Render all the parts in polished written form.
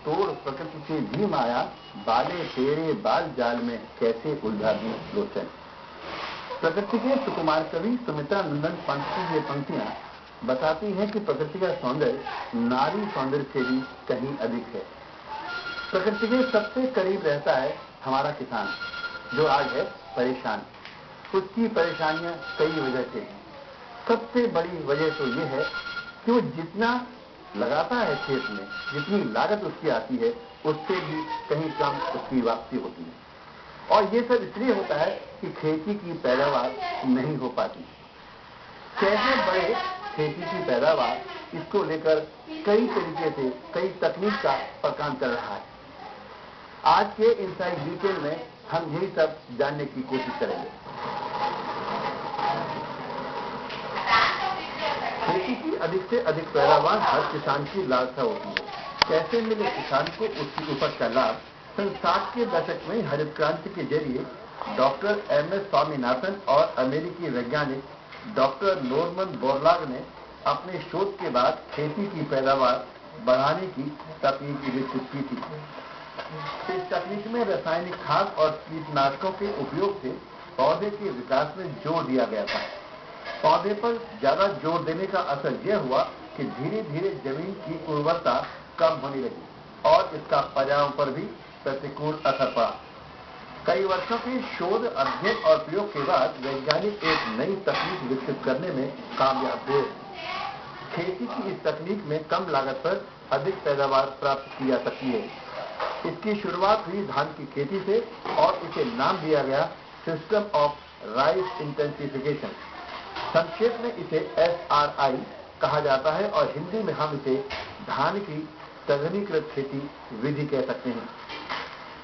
तोड़ प्रकृति से भी माया, बाले तेरे बाल जाल में कैसे उलझा दी लोचन। प्रकृति के सुकुमार कवि सुमित्रा नंदन पंत की ये पंक्तियां बताती हैं कि प्रकृति का सौंदर्य नारी सौंदर्य से भी कहीं अधिक है। प्रकृति के सबसे करीब रहता है हमारा किसान, जो आज है परेशान। उसकी परेशानियां कई वजह से हैं। सबसे बड़ी वजह तो ये है कि वो जितना लगाता है खेत में, जितनी लागत उसकी आती है, उससे भी कहीं कम उसकी वापसी होती है। और ये सब इसलिए होता है कि खेती की पैदावार नहीं हो पाती। कैसे बढ़े खेती की पैदावार, इसको लेकर कई तरीके से, कई तकनीक का काम चल रहा है। आज के इनसाइड डिटेल में हम यही सब जानने की कोशिश करेंगे। खेती की अधिक से अधिक पैदावार हर किसान की लालसा होती है। कैसे मिले किसान को उसकी उपज का लाभ? सन 60 के दशक में हरित क्रांति के जरिए डॉक्टर एम.एस. स्वामीनाथन और अमेरिकी वैज्ञानिक डॉक्टर नॉर्मन बोरलॉग ने अपने शोध के बाद खेती की पैदावार बढ़ाने की तकनीक विकसित की थी। इस तकनीक में रासायनिक खाद और कीटनाशकों के उपयोग से पौधे के विकास में जोर दिया गया था। पौधे पर ज्यादा जोर देने का असर यह हुआ कि धीरे धीरे जमीन की उर्वरता कम होने लगी और इसका पर्यावरण पर भी प्रतिकूल असर पड़ा। कई वर्षों के शोध, अध्ययन और प्रयोग के बाद वैज्ञानिक एक नई तकनीक विकसित करने में कामयाब हुए। खेती की इस तकनीक में कम लागत पर अधिक पैदावार प्राप्त की जा सकती है। इसकी शुरुआत हुई धान की खेती से और इसे नाम दिया गया सिस्टम ऑफ राइस इंटेंसिफिकेशन। संक्षेप में इसे SRI कहा जाता है और हिंदी में हम इसे धान की सघनीकृत खेती विधि कह सकते हैं।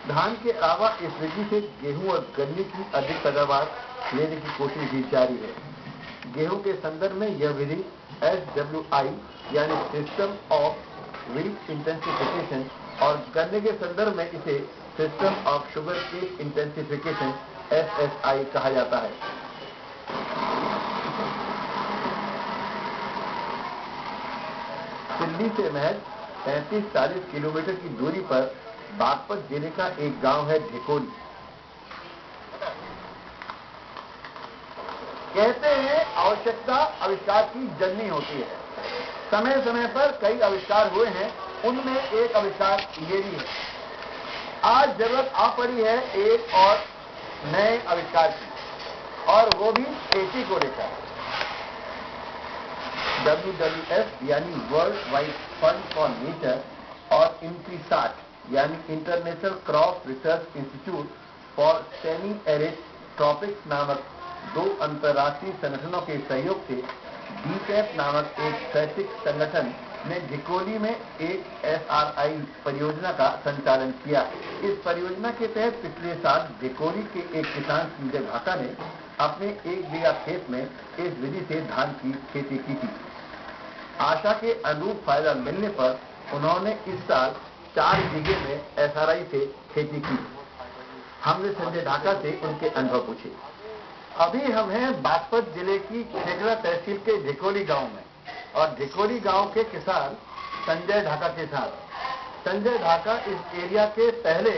धान के अलावा इस विधि से गेहूं और गन्ने की अधिक पैदावार लेने की कोशिश भी जारी है। गेहूं के संदर्भ में यह विधि SWI यानी सिस्टम ऑफ व्हीट इंटेंसिफिकेशन और गन्ने के संदर्भ में इसे system of sugarcane intensification SSI कहा जाता है। दिल्ली से महज 35-40 किलोमीटर की दूरी पर बागपत जिले का एक गांव है ढिकोली। कहते हैं आवश्यकता आविष्कार की जननी होती है। समय समय पर कई आविष्कार हुए हैं, उनमें एक आविष्कार ये भी है। आज जरूरत आ पड़ी है एक और नए आविष्कार की, और वो भी खेती को लेकर। WWF यानी world wide fund for nature और INCRISAT यानी international crop research institute for semi arid tropics नामक दो अंतर्राष्ट्रीय संगठनों के सहयोग से DCAP नामक एक शैक्षिक संगठन ने ढिकोली में एक SRI परियोजना का संचालन किया। इस परियोजना के तहत पिछले साल ढिकोली के एक किसान संजय ढाका ने अपने 1 बीघा खेत में इस विधि से धान की खेती की थी। आशा के अनुरूप फायदा मिलने पर उन्होंने इस साल 4 बीघे में SRI से खेती की। हमने संजय ढाका से उनके अनुभव पूछे। अभी हम हैं बागपत जिले की खेगड़ा तहसील के ढिकोली गांव में और ढिकोली गांव के किसान संजय ढाका के साथ। संजय ढाका इस एरिया के पहले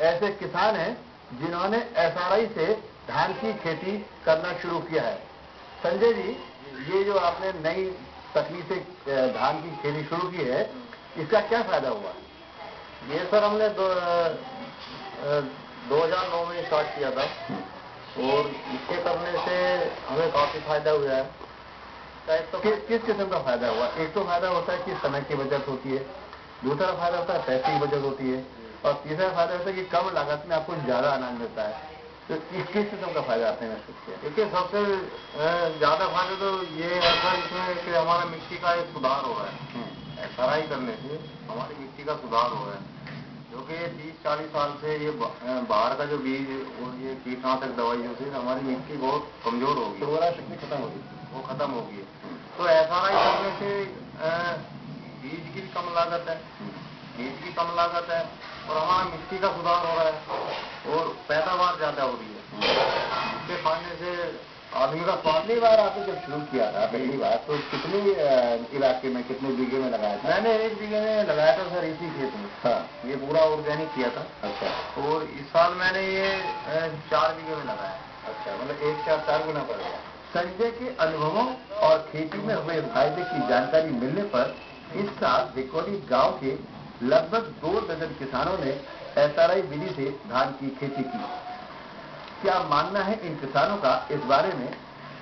ऐसे किसान हैं जिन्होंने SRI से धान की खेती करना शुरू किया है। संजय जी, ये जो आपने नई तकनीक से धान की खेती शुरू की है, इसका क्या फायदा हुआ? ये सर हमने 2009 में स्टार्ट किया था और इसके करने से हमें काफी फायदा हुआ है। तो किस किस्म का फायदा हुआ? एक तो फायदा होता है कि समय की बचत होती है, दूसरा फायदा होता है पैसे की बचत होती है, और तीसरा फायदा होता है कि कम लागत में आपको ज्यादा अनाज मिलता है। तो किस किस्म का फायदा आपने महसूस किया? देखिए, सबसे ज्यादा फायदा तो ये है सर इसमें कि हमारा मिट्टी का एक सुधार हो रहा है। SRI करने से हमारी मिट्टी का सुधार हो रहा है, जो कि 30-40 साल से ये बाहर का जो बीज और ये कीटनाशक दवाइयों से हमारी मिट्टी बहुत कमजोर होगी, उर्वरा शक्ति खत्म होगी, वो खत्म होगी। तो SRI करने से बीज की भी कम लागत है, बीज की कम लागत है और हमारा मिट्टी का सुधार हो रहा है और पैदावार ज्यादा हो रही है। इसके खाने से आदमी का स्वास्थ्य। पिछली बार आपने जब शुरू किया था पहली बार तो कितने इलाके में कितने बीघे में लगाया था? मैंने 1 बीघे में लगाया था सर, इसी खेत में। हाँ, ये पूरा ऑर्गेनिक किया था। अच्छा। और इस साल मैंने ये 4 बीघे में लगाया। अच्छा, मतलब 1 से 4 गुना पड़ गया। संजय के अनुभवों और खेती में हुए फायदे की जानकारी मिलने पर इस साल धिकोली गांव के लगभग 2 दर्जन किसानों ने SRI विधि से धान की खेती की। क्या मानना है इन किसानों का, इस बारे में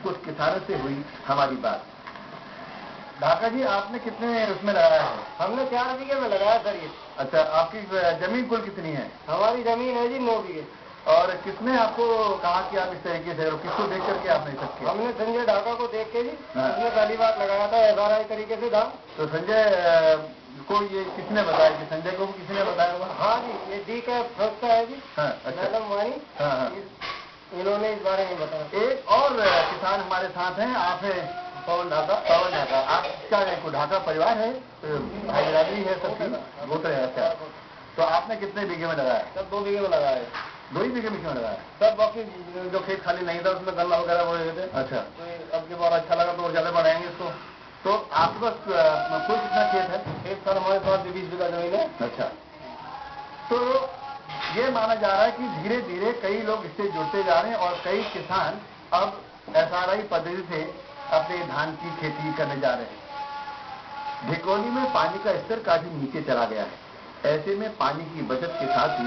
कुछ किसानों से हुई हमारी बात। ढाका जी, आपने कितने उसमें लगाया है? हमने 4 बीघे में लगाया सर ये। अच्छा, आपकी जमीन कुल कितनी है? हमारी जमीन है जी 9 बीघे। और किसने आपको कहा कि आप इस तरीके से, और किसको देख करके आपने सब किया? हमने संजय ढाका को देख के जी, हाँ। उसने पहली बार लगाया था SRI तरीके से धान। तो संजय को ये किसने बताया कि संजय को किसने बताया होगा? हाँ जी, ये डी का संस्था है जी। हाँ, अच्छा। मैडम वाणी। हाँ, हाँ। इन्होंने इस बारे में बताया। एक और किसान हमारे साथ हैं, आप हैं पवन ढाका। पवन ढाका। आपका एक ढाका परिवार है, भाई बिरादरी है सबकी, गोत्र है। अच्छा, तो आपने कितने बीघे में लगाया? सब 2 बीघे में लगाया। 2 ही बीघे में क्यों लगाया? सब बाकी जो खेत खाली नहीं था उसमें गन्ना वगैरह बोए हुए थे। अच्छा, तो अब के बार अच्छा लगा तो और ज्यादा बढ़ाएंगे इसको। तो आपके पास कुल कितना खेत है? खेत सर हमारे पास 20 बीघा जमीन है। अच्छा, तो ये माना जा रहा है कि धीरे धीरे कई लोग इससे जुड़ते जा रहे हैं और कई किसान अब SRI पद्धति से अपने धान की खेती करने जा रहे हैं। धिकोली में पानी का स्तर काफी नीचे चला गया है। ऐसे में पानी की बचत के साथ ही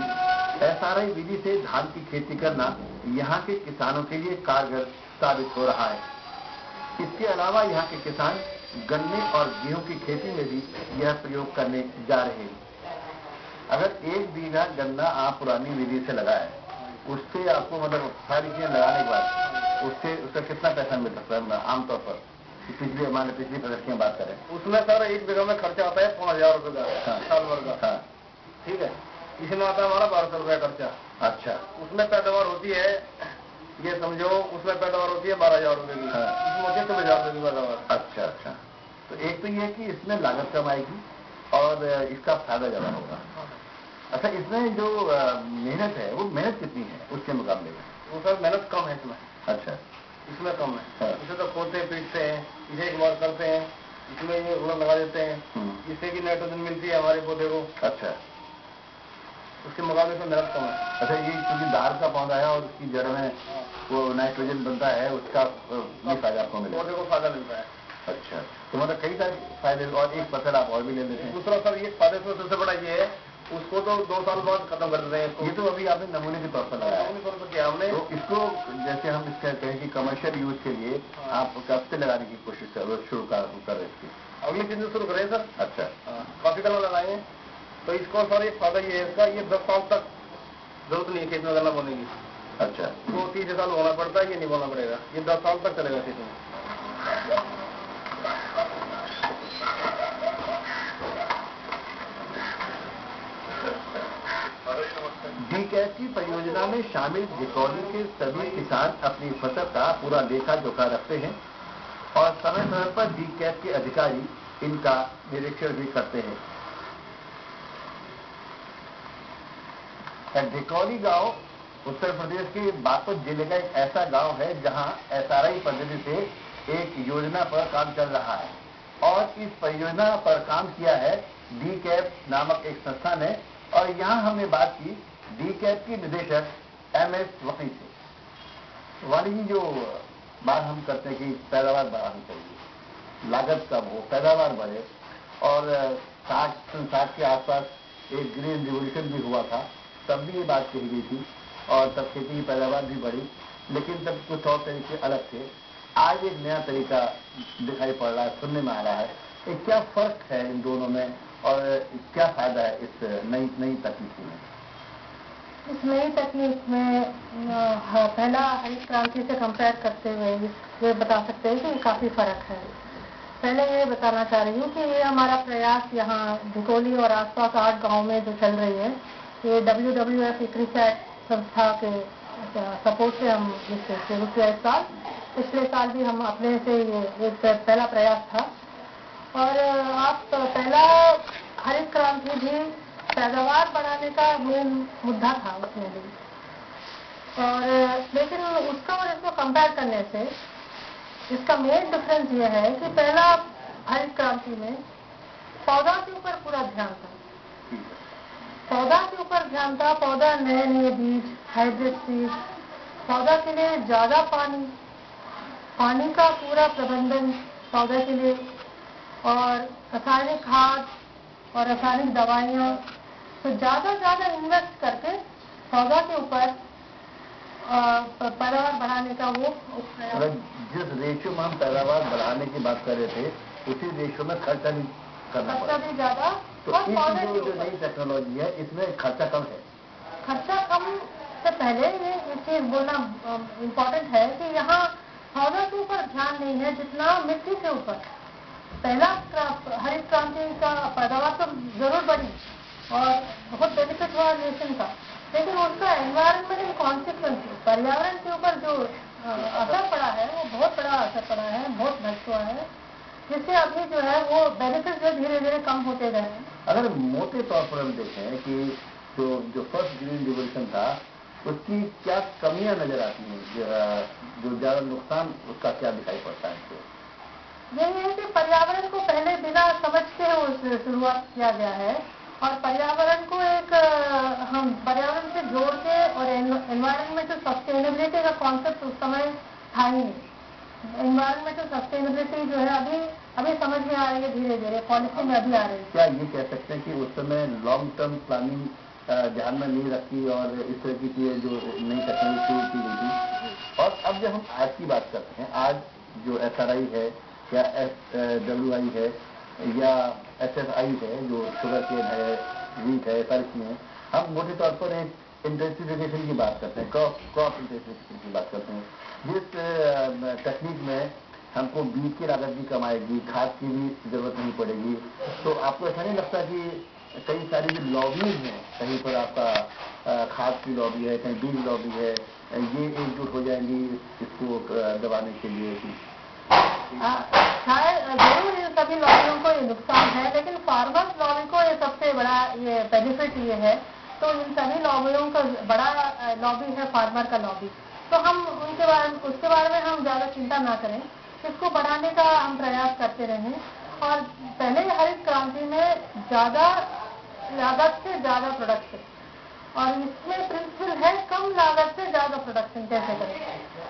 SRI विधि से धान की खेती करना यहाँ के किसानों के लिए कारगर साबित हो रहा है। इसके अलावा यहाँ के किसान गन्ने और गेहूं की खेती में भी यह प्रयोग करने जा रहे हैं। अगर 1 बीघा गन्ना आप पुरानी विधि से लगाए, उससे आपको मतलब सारी चीजें लगाने के बाद उसका कितना पैसा मिल सकता है आमतौर पर? पिछली फसल की बात करें, उसमें सर 1 बीघा में खर्चा आता है 5,000 रुपए का। हाँ। साल भर का। हाँ, ठीक है। इसमें आता है हमारा 1200 रुपया खर्चा। अच्छा। उसमें पैदावार होती है, ये समझो उसमें पैदावार होती है 12,000 रुपए की। हाँ। इसमें होती है 24,000 रुपए की पैदावार। अच्छा, अच्छा। तो एक तो ये है कि इसमें लागत कम आएगी और इसका फायदा ज्यादा होगा। अच्छा, इसमें जो मेहनत है वो मेहनत कितनी है उसके मुकाबले में? वो सर मेहनत कम है इसमें। अच्छा, इसमें कम है। हाँ। इसे तो खोदते पीटते हैं, इसे एक बार करते हैं, इसमें ये उड़ा लगा देते हैं, इससे भी नाइट्रोजन मिलती है हमारे पौधे को। अच्छा। उसके मुकाबले में मेहनत कम है। अच्छा, ये क्योंकि दार का पौधा है और उसकी जड़ में वो नाइट्रोजन बनता है, उसका नहीं फायदा आपको मिलेगा? पौधे को फायदा मिलता है। अच्छा, तो मतलब कई सारे फायदे, और एक फसल आप और भी ले लेते हैं। दूसरा सर ये फायदे से सबसे बड़ा ये है, उसको तो 2 साल बाद खत्म कर देते हैं। ये तो अभी आपने नमूने के तौर पर लगाया है। तौर पर किया हमने। तो इसको जैसे हम इसका कहें कि कमर्शियल यूज के लिए आप कब से लगाने की कोशिश शुरू कर रहे हैं? अगले दिन से शुरू करें सर। अच्छा। काफी कलर लगाए। तो इसको सर ये फायदा ये है इसका, ये 10 साल तक जरूरत नहीं है खेत में गन्ना बोने की। अच्छा, तो 30 साल बोना पड़ता है, ये नहीं बोना पड़ेगा। ये 10 साल तक चलेगा खेत में। DCAP की परियोजना में शामिल धिकोली के सभी किसान अपनी फसल का पूरा लेखा जोखा रखते हैं और समय समय पर DCAP के अधिकारी इनका निरीक्षण भी करते हैं। धिकोली गांव उत्तर प्रदेश के बागपत जिले का एक ऐसा गांव है जहां SRI पद्धति से एक योजना पर काम चल रहा है और इस परियोजना पर काम किया है DCAP नामक एक संस्था ने। और यहाँ हमने बात की DCAP की निदेशक MS वाणी से। वाणी जी, जो बात हम करते हैं कि पैदावार बढ़ानी चाहिए, लागत कम हो, पैदावार बढ़े, और 60 के आसपास एक ग्रीन रिवोल्यूशन भी हुआ था, तब भी ये बात कही गई थी और तब खेती की पैदावार भी बढ़ी, लेकिन तब कुछ और तरीके अलग थे। आज एक नया तरीका दिखाई पड़ रहा है, सुनने में आ रहा है। क्या फर्क है इन दोनों में और क्या फायदा है इस नई तकनीकी में? इस नई तकनीक में पहला हरित क्रांति से कंपेयर करते हुए ये बता सकते हैं कि काफी फर्क है। पहले ये बताना चाह रही हूँ कि ये हमारा प्रयास यहाँ धिकोली और आसपास 8 गांव में जो चल रही है, ये WWF इक्रिसैट संस्था के सपोर्ट से हम इसे शुरू किया इस साल। पिछले साल भी हम अपने से ये एक पहला प्रयास था। और आप पहला हरित क्रांति भी पैदावार बढ़ाने का मेन मुद्दा था उसमें भी। और लेकिन उसका और इसको कंपेयर करने से इसका मेन डिफरेंस ये है कि पहला हरित क्रांति में पौधा के ऊपर पूरा ध्यान था, पौधा के ऊपर ध्यान था, पौधा नए नए बीज, हाइब्रिड सीड, पौधा के लिए ज्यादा पानी का पूरा प्रबंधन पौधे के लिए, और रासायनिक खाद और रासायनिक दवाइयाँ, तो ज्यादा इन्वेस्ट करके पौधा के ऊपर पैदावार बढ़ाने का वो जिस रेशियो में हम पैदावार बढ़ाने की बात कर रहे थे उसी रेशियो में खर्चा भी करना पड़ा, खर्चा भी ज्यादा। तो इस जो नई टेक्नोलॉजी है इसमें खर्चा कम है। खर्चा कम से पहले ये चीज बोलना इम्पोर्टेंट है कि यहाँ पौधा के ऊपर ध्यान नहीं है जितना मिट्टी के ऊपर। पहला हरित क्रांति का पैदावार तो जरूर बढ़ी और बहुत बेनिफिट हुआ नेशन का, लेकिन उसका एनवायरमेंटल कॉन्सिक्वेंस, पर्यावरण के ऊपर जो असर पड़ा है वो बहुत बड़ा असर पड़ा है, बहुत नष्ट हुआ है, जिससे अभी जो है वो बेनिफिट जो धीरे धीरे कम होते गए हैं। अगर मोटे तौर पर हम देखें कि जो फर्स्ट ग्रीन रिवोल्यूशन था उसकी क्या कमियां नजर आती हैं, जो ज्यादा नुकसान उसका क्या दिखाई पड़ता है? यही है कि पर्यावरण को पहले बिना समझ के शुरुआत किया गया है और पर्यावरण को हम पर्यावरण से जोड़ के, और एनवायरमेंटल सस्टेनेबिलिटी का कॉन्सेप्ट उस समय था ही नहीं। एनवायरमेंटल सस्टेनेबिलिटी जो है अभी समझ में आ रही है, धीरे धीरे पॉलिसी में अभी आ रही है। क्या ये कह सकते हैं कि उस समय लॉन्ग टर्म प्लानिंग ध्यान में नहीं रखी और इस तरह की चीजें जो नई टेक्नोलॉजी शुरू की गई थी? और अब जब हम आज की बात करते हैं, आज जो SRI है या SWI है या SFI है, जो शुगर केन है, वीट है, सारी चीजें, हम मोटे तौर पर एक इंटेंसिफिकेशन की बात करते हैं, क्रॉप इंटेंसिफिकेशन की बात करते हैं, जिस टेक्निक में हमको बीज की लागत भी कम आएगी, खाद की भी जरूरत नहीं पड़ेगी। तो आपको ऐसा नहीं लगता कि कई सारी जो लॉबीज हैं, कहीं पर आपका खाद की लॉबी है, कहीं बीज लॉबी है, ये एकजुट हो जाएंगी इसको दबाने के लिए? शायद जरूर इन सभी लॉबियों को ये नुकसान है, लेकिन फार्मर्स लॉबी को ये सबसे बड़ा ये बेनिफिट ये है। तो इन सभी लॉबियों का बड़ा लॉबी है फार्मर का लॉबी, तो हम उसके बारे में हम ज्यादा चिंता ना करें, इसको बढ़ाने का हम प्रयास करते रहें। और पहले हरित क्रांति में ज्यादा लागत से ज्यादा प्रोडक्शन, और इसमें प्रिंसिपल है कम लागत से ज्यादा प्रोडक्शन कैसे करें,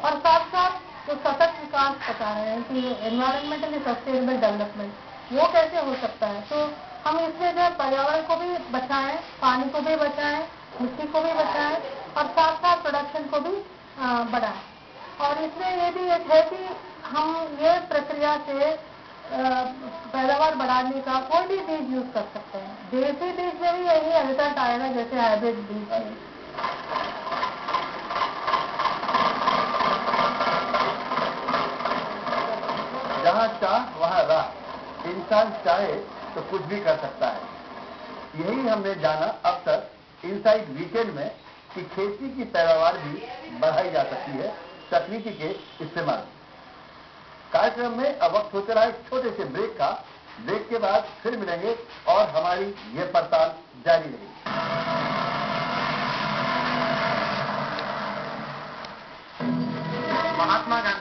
और साथ साथ जो सतत विकास बता रहे हैं कि एनवायरमेंटली सस्टेनेबल डेवलपमेंट, वो कैसे हो सकता है। तो हम इसमें जो पर्यावरण को भी बचाएं, पानी को भी बचाएं, मिट्टी को भी बचाएं, और साथ साथ प्रोडक्शन को भी बढ़ाएं। और इसमें ये भी एक है कि हम ये प्रक्रिया से पैदावार बढ़ाने का कोई भी बीज यूज कर सकते हैं। देसी बीज में भी यही रिजल्ट आएगा जैसे हाइब्रिड बीज में। जहाँ चाह वहाँ राह, इंसान चाहे तो कुछ भी कर सकता है। यही हमने जाना अब तक इनसाइड वीकेंड में कि खेती की पैदावार भी बढ़ाई जा सकती है तकनीकी के इस्तेमाल। कार्यक्रम में अब वक्त हो चला है एक छोटे से ब्रेक का। ब्रेक के बाद फिर मिलेंगे और हमारी ये पड़ताल जारी रहेगी। महात्मा गांधी